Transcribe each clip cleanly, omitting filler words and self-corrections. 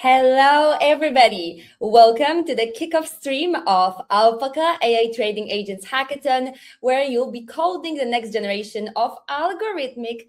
Hello, everybody. Welcome to the kickoff stream of Alpaca AI Trading Agents Hackathon, where you'll be coding the next generation of algorithmic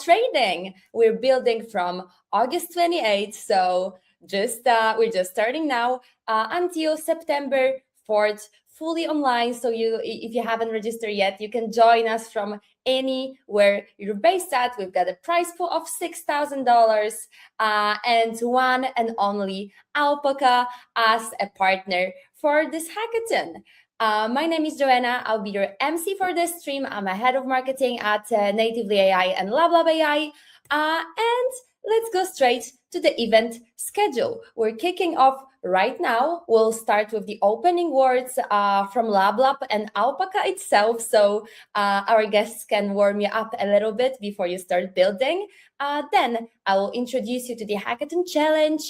trading. We're building from August 28th, so we're just starting now until September 4th, fully online. So if you haven't registered yet, you can join us from anywhere you're based at. We've got a prize pool of $6,000 and one and only Alpaca as a partner for this hackathon. My name is Joanna. I'll be your MC for this stream. I'm a head of marketing at Natively AI and LabLab AI. And let's go straight to the event schedule. We're kicking off right now. We'll start with the opening words from LabLab and Alpaca itself, so our guests can warm you up a little bit before you start building. Then I will introduce you to the Hackathon Challenge,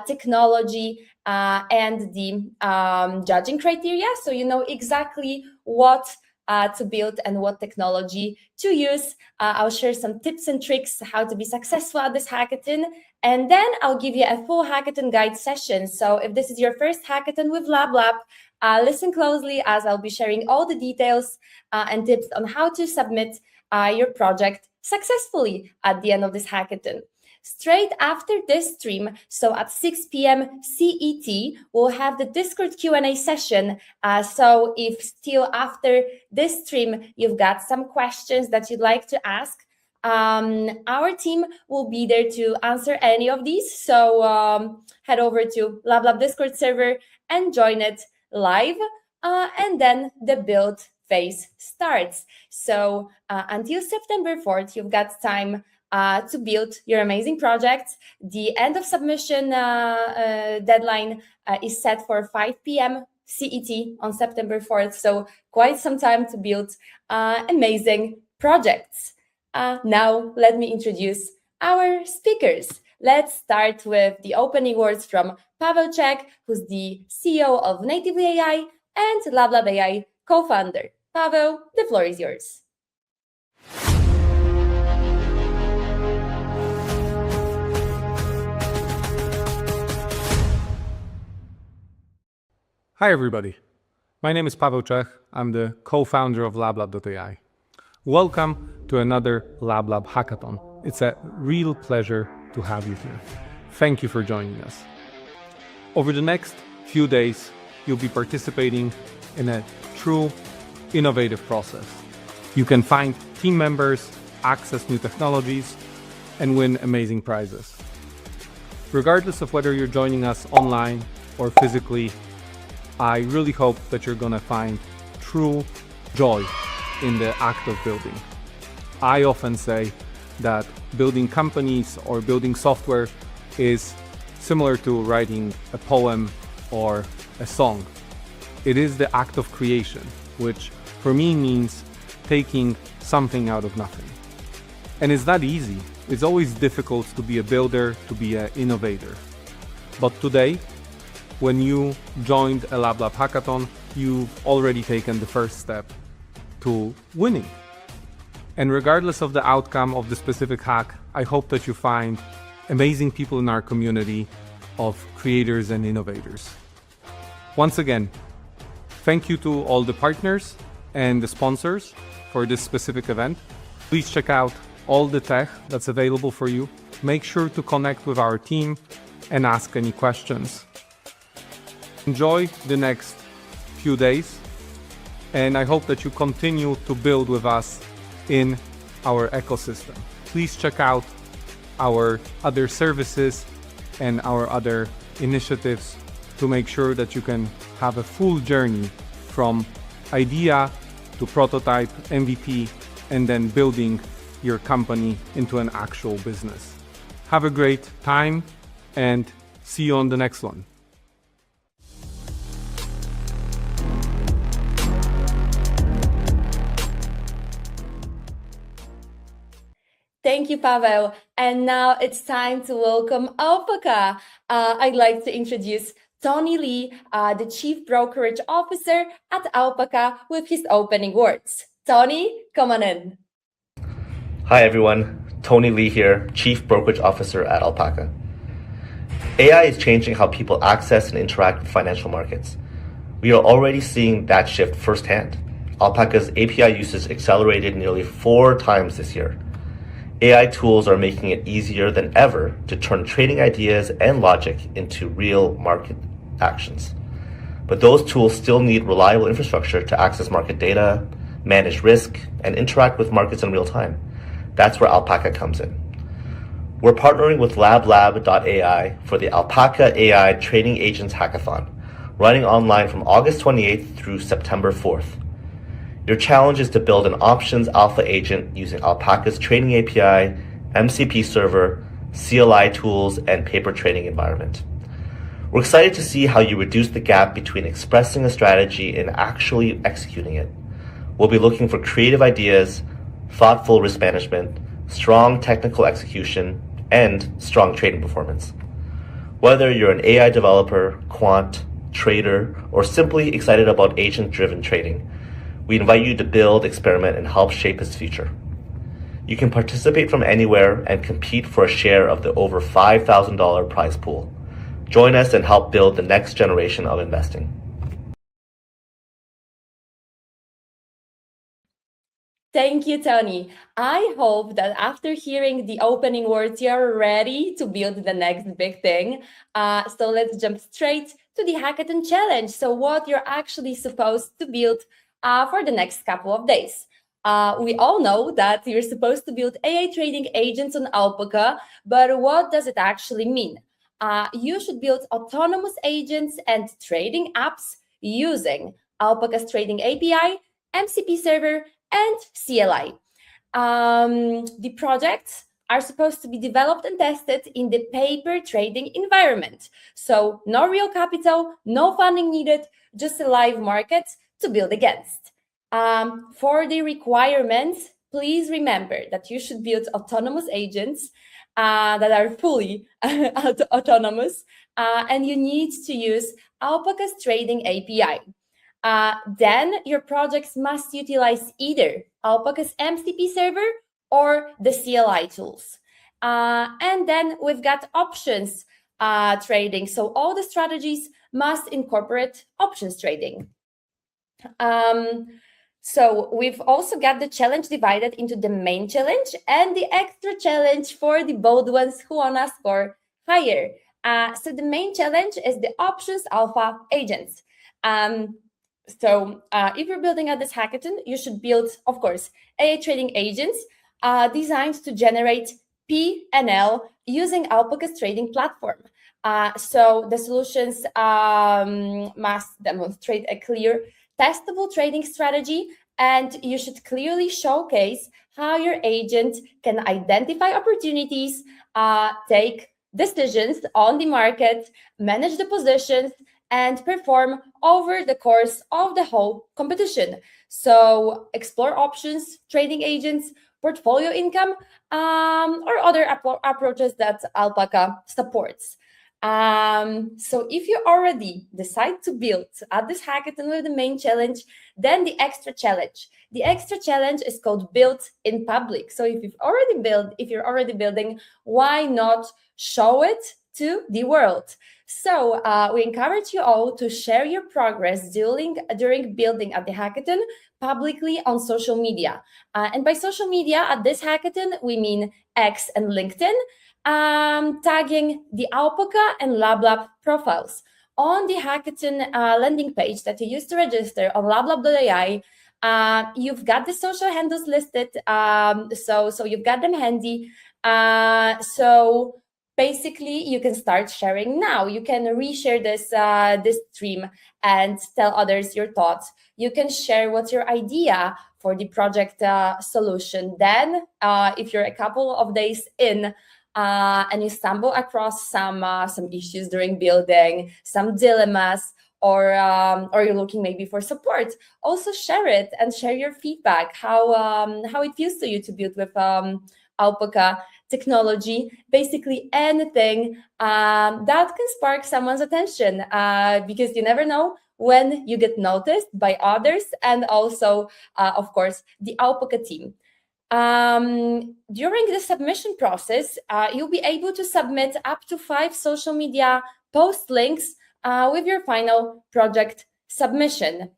technology, and the judging criteria, so you know exactly what to build and what technology to use. I'll share some tips and tricks how to be successful at this hackathon. And then I'll give you a full hackathon guide session. So if this is your first hackathon with LabLab, listen closely as I'll be sharing all the details and tips on how to submit your project successfully at the end of this hackathon. Straight after this stream, so at 6 p.m. CET, we'll have the Discord Q&A session. So if still after this stream, you've got some questions that you'd like to ask, our team will be there to answer any of these. So head over to LabLab Discord server and join it live. And then the build phase starts. So until September 4th, you've got time to build your amazing projects. The end of submission deadline is set for 5 p.m. CET on September 4th. So quite some time to build amazing projects. Now, let me introduce our speakers. Let's start with the opening words from Paweł Czech, who's the CEO of Natively AI and LabLab AI co-founder. Paweł, the floor is yours. Hi everybody, my name is Paweł Czech. I'm the co-founder of LabLab.ai. Welcome to another LabLab Hackathon. It's a real pleasure to have you here. Thank you for joining us. Over the next few days, you'll be participating in a true innovative process. You can find team members, access new technologies, and win amazing prizes. Regardless of whether you're joining us online or physically, I really hope that you're gonna find true joy in the act of building. I often say that building companies or building software is similar to writing a poem or a song. It is the act of creation, which for me means taking something out of nothing. And it's not easy. It's always difficult to be a builder, to be an innovator. But today, when you joined a LabLab Hackathon, you've already taken the first step to winning. And regardless of the outcome of the specific hack, I hope that you find amazing people in our community of creators and innovators. Once again, thank you to all the partners and the sponsors for this specific event. Please check out all the tech that's available for you. Make sure to connect with our team and ask any questions. Enjoy the next few days, and I hope that you continue to build with us in our ecosystem. Please check out our other services and our other initiatives to make sure that you can have a full journey from idea to prototype, MVP, and then building your company into an actual business. Have a great time and see you on the next one. Thank you, Paweł. And now it's time to welcome Alpaca. I'd like to introduce Tony Lee, the Chief Brokerage Officer at Alpaca, with his opening words. Tony, come on in. Hi everyone, Tony Lee here, Chief Brokerage Officer at Alpaca. AI is changing how people access and interact with financial markets. We are already seeing that shift firsthand. Alpaca's API usage accelerated nearly 4 times this year. AI tools are making it easier than ever to turn trading ideas and logic into real market actions. But those tools still need reliable infrastructure to access market data, manage risk, and interact with markets in real time. That's where Alpaca comes in. We're partnering with LabLab.ai for the Alpaca AI Trading Agents Hackathon, running online from August 28th through September 4th. Your challenge is to build an options alpha agent using Alpaca's trading API, MCP server, CLI tools, and paper trading environment. We're excited to see how you reduce the gap between expressing a strategy and actually executing it. We'll be looking for creative ideas, thoughtful risk management, strong technical execution, and strong trading performance. Whether you're an AI developer, quant, trader, or simply excited about agent-driven trading, we invite you to build, experiment, and help shape its future. You can participate from anywhere and compete for a share of the over $5,000 prize pool. Join us and help build the next generation of investing. Thank you, Tony. I hope that after hearing the opening words, you're ready to build the next big thing. So let's jump straight to the Hackathon Challenge. So what you're actually supposed to build for the next couple of days. We all know that you're supposed to build AI trading agents on Alpaca, but what does it actually mean? You should build autonomous agents and trading apps using Alpaca's trading API, MCP server, and CLI. The projects are supposed to be developed and tested in the paper trading environment. So no real capital, no funding needed, just a live market to build against. For the requirements, please remember that you should build autonomous agents that are fully autonomous, and you need to use Alpaca's trading API. Then your projects must utilize either Alpaca's MCP server or the CLI tools. And then we've got options trading. So all the strategies must incorporate options trading. So we've also got the challenge divided into the main challenge and the extra challenge for the bold ones who wanna score higher. So the main challenge is the options alpha agents. So if you're building at this hackathon, you should build, of course, AI trading agents designed to generate P&L using Alpaca's trading platform. So the solutions must demonstrate a clear, testable trading strategy, and you should clearly showcase how your agent can identify opportunities, take decisions on the market, manage the positions, and perform over the course of the whole competition. So explore options, trading agents, portfolio income, or other approaches that Alpaca supports. So if you already decide to build at this hackathon with the main challenge, then the extra challenge. The extra challenge is called build in public. So if you're already building, why not show it to the world? So we encourage you all to share your progress during building at the hackathon publicly on social media. And by social media at this hackathon, we mean X and LinkedIn, tagging the Alpaca and LabLab profiles. On the hackathon landing page that you used to register on lablab.ai, you've got the social handles listed, so you've got them handy. So basically, you can start sharing now. You can reshare this stream and tell others your thoughts. You can share what's your idea for the project solution. Then, if you're a couple of days in and you stumble across some issues during building, some dilemmas, or you're looking maybe for support, also share it and share your feedback. How it feels to you to build with Alpaca technology, basically anything that can spark someone's attention, because you never know when you get noticed by others and also, of course, the Alpaca team. During the submission process, you'll be able to submit up to 5 social media post links with your final project submission.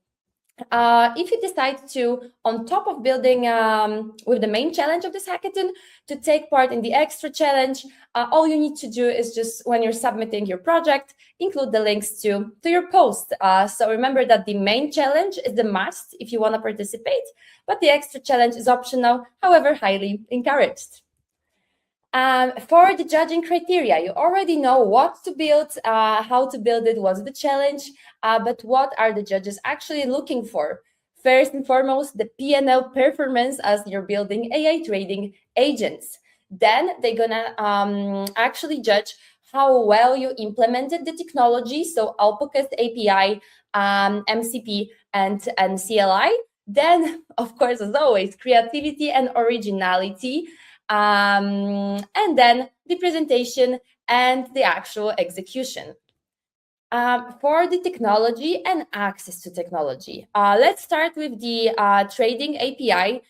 If you decide to, on top of building with the main challenge of this hackathon, to take part in the extra challenge, all you need to do is just, when you're submitting your project, include the links to your post. So remember that the main challenge is the must if you want to participate, but the extra challenge is optional, however, highly encouraged. For the judging criteria, you already know what to build, how to build it, what's the challenge, but what are the judges actually looking for? First and foremost, the P&L performance as you're building AI trading agents. Then they're gonna actually judge how well you implemented the technology, so Alpaca's API, MCP, and CLI. Then, of course, as always, creativity and originality. And then the presentation and the actual execution. For the technology and access to technology, let's start with the trading API.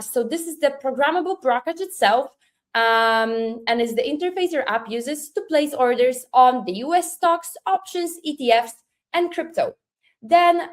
So this is the programmable brokerage itself, and is the interface your app uses to place orders on the US stocks, options, ETFs, and crypto. Then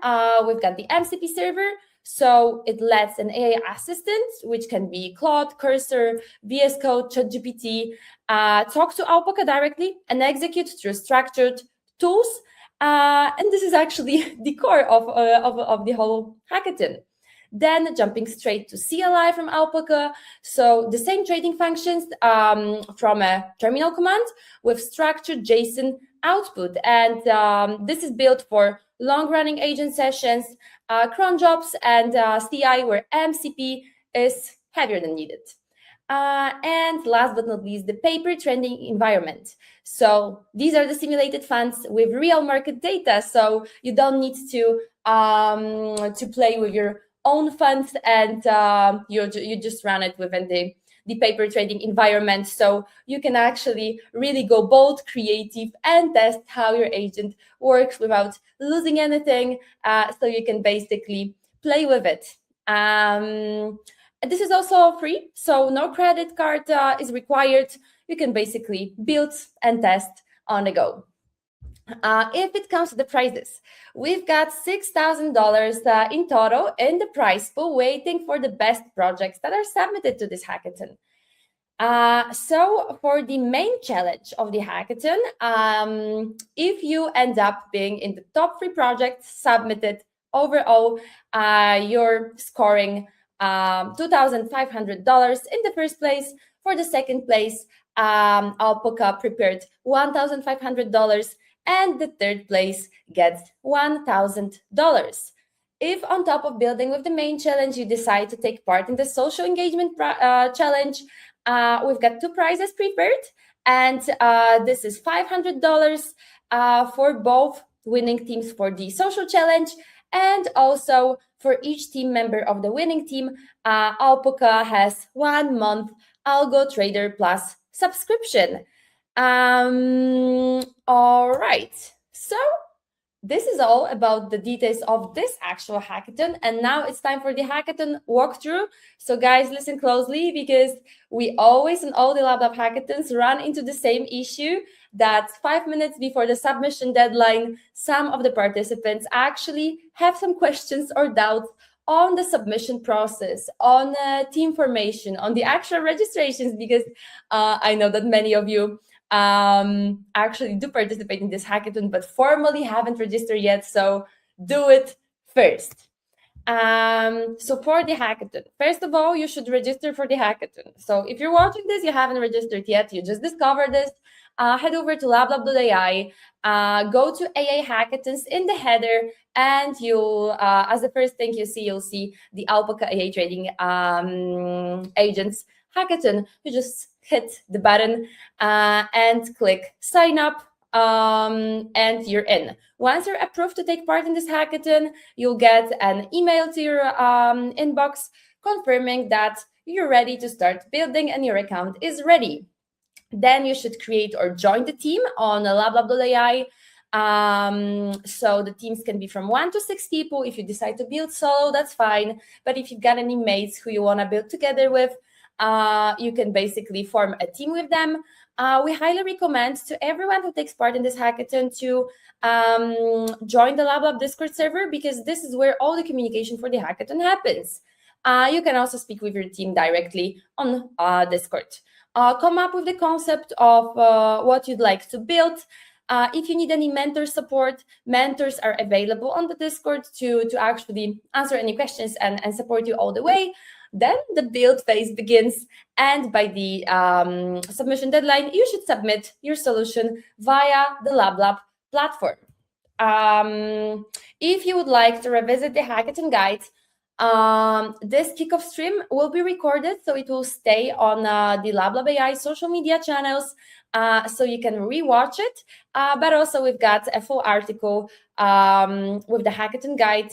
we've got the MCP server. So it lets an AI assistant, which can be Claude, Cursor, VS Code, ChatGPT, talk to Alpaca directly and execute through structured tools. And this is actually the core of the whole hackathon. Then jumping straight to CLI from Alpaca. So the same trading functions from a terminal command with structured JSON output. And this is built for long-running agent sessions, cron jobs, and CI where MCP is heavier than needed. And last but not least, the paper trading environment. So these are the simulated funds with real market data. So you don't need to play with your own funds, and you just run it within the paper trading environment. So you can actually really go bold, creative, and test how your agent works without losing anything. So you can basically play with it. This is also free, so no credit card is required. You can basically build and test on the go. If it comes to the prizes, we've got $6,000 in total in the prize pool, waiting for the best projects that are submitted to this hackathon. So for the main challenge of the hackathon, if you end up being in the top 3 projects submitted overall, you're scoring $2,500 in the first place. For the second place, Alpaca prepared $1,500, and the third place gets $1,000. If on top of building with the main challenge, you decide to take part in the social engagement challenge, we've got 2 prizes prepared, and this is $500 for both winning teams for the social challenge, and also for each team member of the winning team, Alpaca has 1 month Algo Trader Plus subscription. All right, so this is all about the details of this actual hackathon, and now it's time for the hackathon walkthrough. So guys, listen closely, because we always in all the LabLab hackathons run into the same issue, that 5 minutes before the submission deadline, some of the participants actually have some questions or doubts on the submission process, on team formation, on the actual registrations, because I know that many of you actually do participate in this hackathon, but formally haven't registered yet. So do it first. So for the hackathon, first of all, you should register for the hackathon. So if you're watching this, you haven't registered yet, you just discovered this, head over to lablab.ai, go to AA hackathons in the header, and you'll, as the first thing you'll see the Alpaca AA trading agents hackathon. You just hit the button and click sign up, and you're in. Once you're approved to take part in this hackathon, you'll get an email to your inbox confirming that you're ready to start building and your account is ready. Then you should create or join the team on lablab.ai. So the teams can be from 1 to 6 people. If you decide to build solo, that's fine. But if you've got any mates who you want to build together with, you can basically form a team with them. We highly recommend to everyone who takes part in this hackathon to join the LabLab Discord server, because this is where all the communication for the hackathon happens. You can also speak with your team directly on Discord. Come up with the concept of what you'd like to build. If you need any mentor support, mentors are available on the Discord to actually answer any questions and support you all the way. Then the build phase begins, and by the submission deadline, you should submit your solution via the LabLab platform. If you would like to revisit the hackathon guide, this kickoff stream will be recorded, so it will stay on the LabLab AI social media channels, so you can rewatch it. But also we've got a full article with the hackathon guide,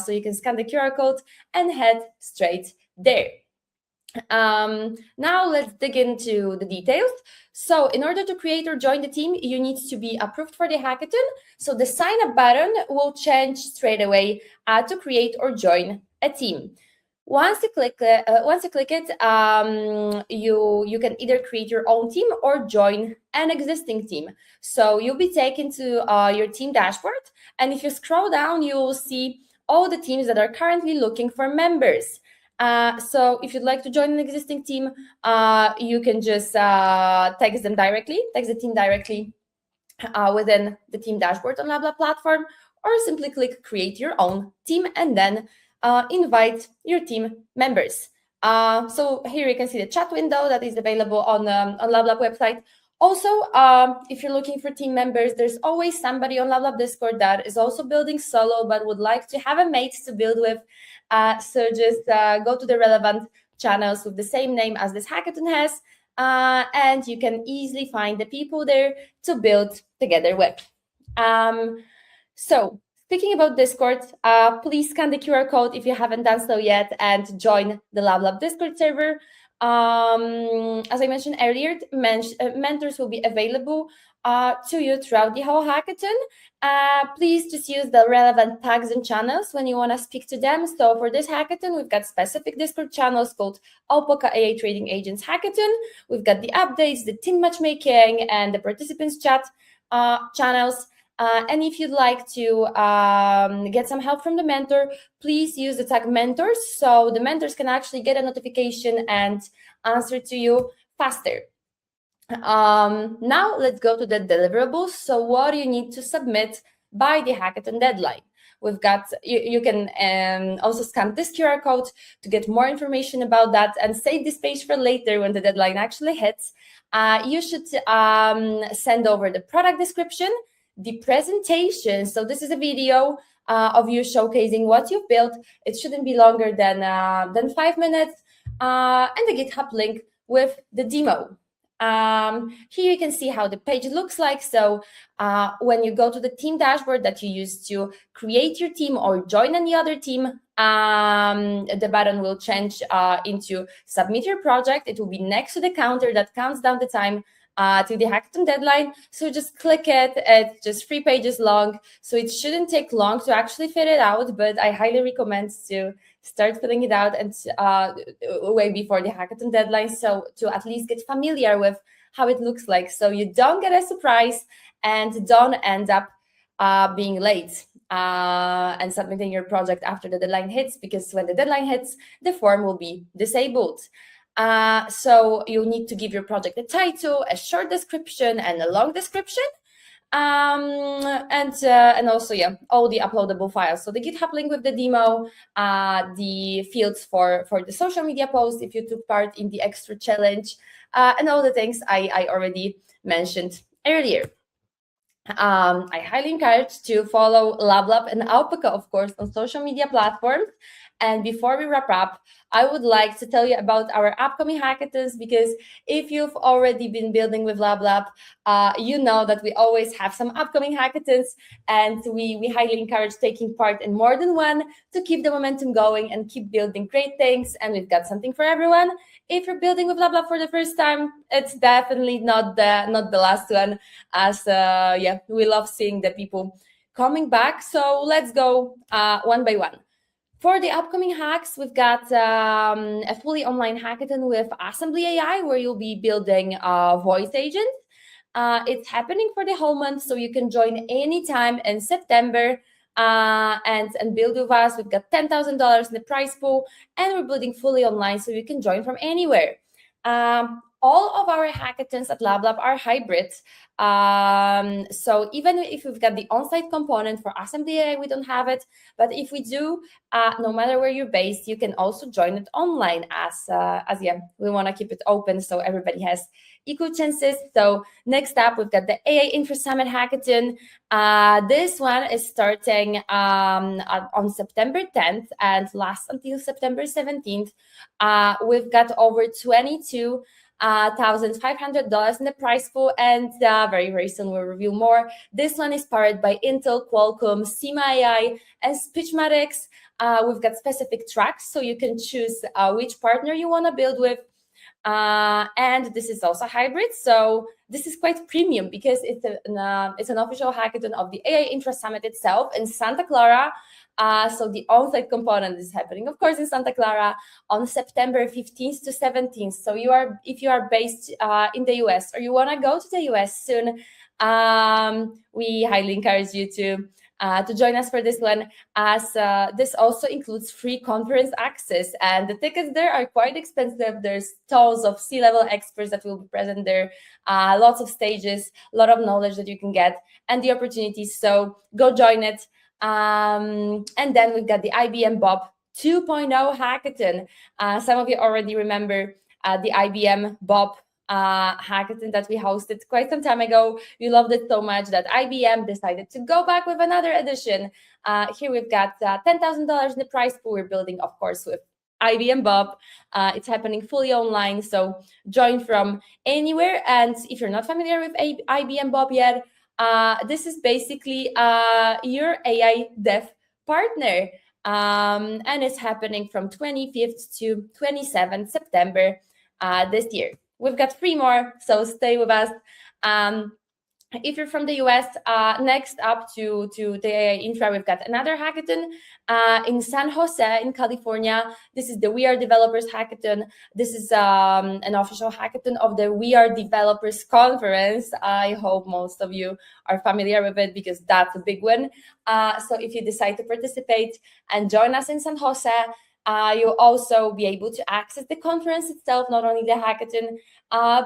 so you can scan the QR code and head straight there. Now let's dig into the details. So in order to create or join the team, you need to be approved for the hackathon. So the sign up button will change straight away to create or join a team. Once you click it, you can either create your own team or join an existing team. So you'll be taken to your team dashboard, and if you scroll down, you will see all the teams that are currently looking for members. So if you'd like to join an existing team, you can just text the team directly within the team dashboard on LabLab platform, or simply click create your own team and then invite your team members. So here you can see the chat window that is available on LabLab website. Also, if you're looking for team members, there's always somebody on LabLab Discord that is also building solo but would like to have a mate to build with. So just go to the relevant channels with the same name as this hackathon has, and you can easily find the people there to build together with. So speaking about Discord, please scan the QR code if you haven't done so yet and join the LabLab Discord server. As I mentioned earlier, mentors will be available to you throughout the whole hackathon. Please just use the relevant tags and channels when you want to speak to them. So for this hackathon, we've got specific Discord channels called Alpaca AI Trading Agents Hackathon. We've got the updates, the team matchmaking, and the participants chat channels. And if you'd like to get some help from the mentor, please use the tag mentors, so the mentors can actually get a notification and answer to you faster. Now let's go to the deliverables. So what do you need to submit by the hackathon deadline? We've got, you can also scan this QR code to get more information about that and save this page for later when the deadline actually hits. You should send over the product description, the presentation. So this is a video of you showcasing what you've built. It shouldn't be longer than 5 minutes, and the GitHub link with the demo. Here you can see how the page looks like. So when you go to the team dashboard that you use to create your team or join any other team, the button will change into submit your project. It will be next to the counter that counts down the time to the hackathon deadline. So just click it. It's just 3 pages long, so it shouldn't take long to actually fill it out, but I highly recommend to start filling it out and way before the hackathon deadline, so to at least get familiar with how it looks like, so you don't get a surprise and don't end up being late and submitting your project after the deadline hits, because when the deadline hits, the form will be disabled. So you need to give your project a title, a short description, and a long description, and also all the uploadable files. So the GitHub link with the demo, the fields for the social media post if you took part in the extra challenge, and all the things I already mentioned earlier. I highly encourage to follow LabLab and Alpaca, of course, on social media platforms. And before we wrap up, I would like to tell you about our upcoming hackathons, because if you've already been building with LabLab, you know that we always have some upcoming hackathons, and we highly encourage taking part in more than one to keep the momentum going and keep building great things. And we've got something for everyone. if you're building with LabLab for the first time, it's definitely not the last one, as we love seeing the people coming back. So let's go one by one. For the upcoming hacks, we've got a fully online hackathon with Assembly AI, where you'll be building a voice agent. It's happening for the whole month, so you can join anytime in September and build with us. We've got $10,000 in the prize pool, and we're building fully online, so you can join from anywhere. All of our hackathons at LabLab are hybrid. So even if we've got the on-site component for Assembly AI, we don't have it. But if we do, no matter where you're based, you can also join it online, as we want to keep it open so everybody has equal chances. So next up, we've got the AI Infra Summit Hackathon. This one is starting on September 10th and lasts until September 17th. We've got over $22,500 in the prize pool, and very, very soon we'll reveal more. This one is powered by Intel, Qualcomm, Sima AI, and Speechmatics. We've got specific tracks, so you can choose which partner you want to build with. And this is also hybrid, so this is quite premium because it's an official hackathon of the AI Infra Summit itself in Santa Clara. So the on-site component is happening, of course, in Santa Clara on September 15th to 17th. So if you are based in the US or you want to go to the US soon, we highly encourage you to join us for this one, as this also includes free conference access, and the tickets there are quite expensive. There's tons of C-level experts that will be present there, lots of stages, a lot of knowledge that you can get, and the opportunities. So go join it. And then we've got the IBM Bob 2.0 hackathon. Some of you already remember the IBM Bob hackathon that we hosted quite some time ago. We loved it so much that IBM decided to go back with another edition. Here we've got $10,000 in the prize pool. We're building, of course, with IBM Bob. It's happening fully online, so join from anywhere. And if you're not familiar with IBM Bob yet, this is basically your AI dev partner. And it's happening from 25th to 27th September this year. We've got 3 more, so stay with us. If you're from the US, next up to the AI Infra, we've got another hackathon in San Jose in California. This is the We Are Developers Hackathon. This is an official hackathon of the We Are Developers Conference. I hope most of you are familiar with it because that's a big one. So if you decide to participate and join us in San Jose, you'll also be able to access the conference itself, not only the hackathon,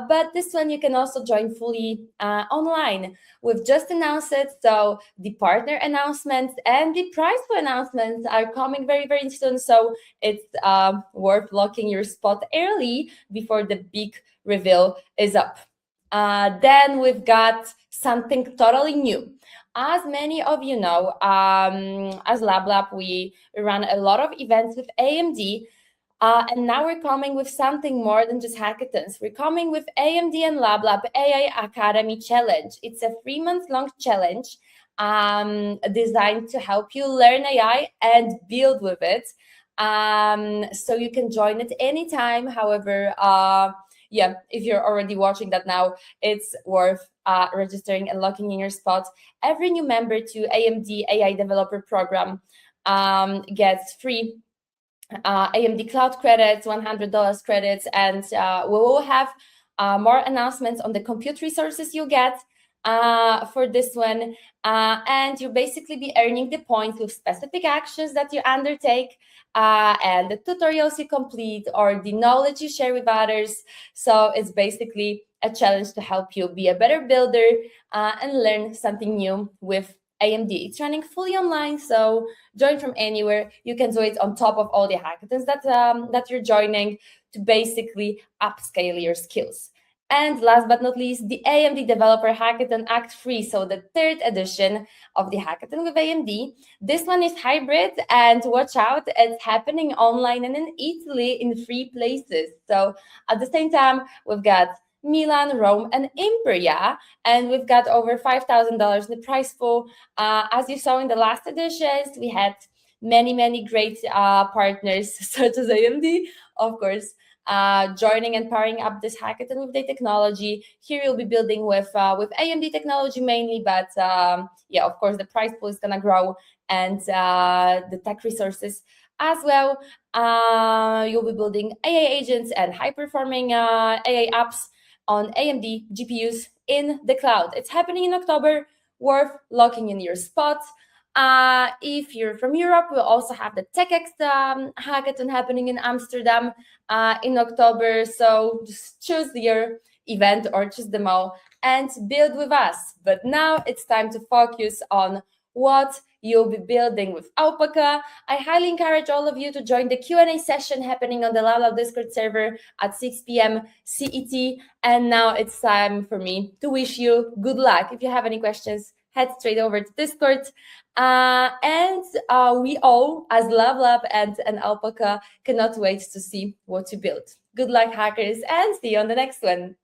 but this one you can also join fully online. We've just announced it, so the partner announcements and the prize for announcements are coming very, very soon. So it's worth locking your spot early before the big reveal is up. Then we've got something totally new. As many of you know, as LabLab, we run a lot of events with AMD, and now we're coming with something more than just hackathons. We're coming with AMD and LabLab AI Academy Challenge. It's a 3-month-long challenge designed to help you learn AI and build with it. So you can join it anytime. However, if you're already watching that now, it's worth registering and locking in your spot. Every new member to AMD AI Developer Program gets free AMD Cloud credits, $100 credits, and we will have more announcements on the compute resources you get for this one. And you'll basically be earning the points with specific actions that you undertake and the tutorials you complete or the knowledge you share with others. So it's basically a challenge to help you be a better builder and learn something new with AMD. It's running fully online, so join from anywhere. You can do it on top of all the hackathons that you're joining to basically upscale your skills. And last but not least, the AMD Developer Hackathon Act 3, so the 3rd edition of the hackathon with AMD. This one is hybrid, and watch out, it's happening online and in Italy in 3 places. So at the same time, we've got Milan, Rome, and Imperia, and we've got over $5,000 in the prize pool. As you saw in the last editions, we had many great partners such as AMD, of course, joining and powering up this hackathon with the technology. Here you'll be building with AMD technology mainly, but yeah, of course the price pool is gonna grow, and the tech resources as well. You'll be building AI agents and high-performing AI apps on AMD GPUs in the cloud. It's happening in October, worth locking in your spot. If you're from Europe, we'll also have the TechX hackathon happening in Amsterdam in October. So just choose your event or choose them all and build with us. But now it's time to focus on what you'll be building with Alpaca. I highly encourage all of you to join the Q&A session happening on the LabLab Discord server at 6 p.m. CET. And now it's time for me to wish you good luck. If you have any questions, head straight over to Discord. And we all, as LabLab and Alpaca, cannot wait to see what you build. Good luck, hackers, and see you on the next one.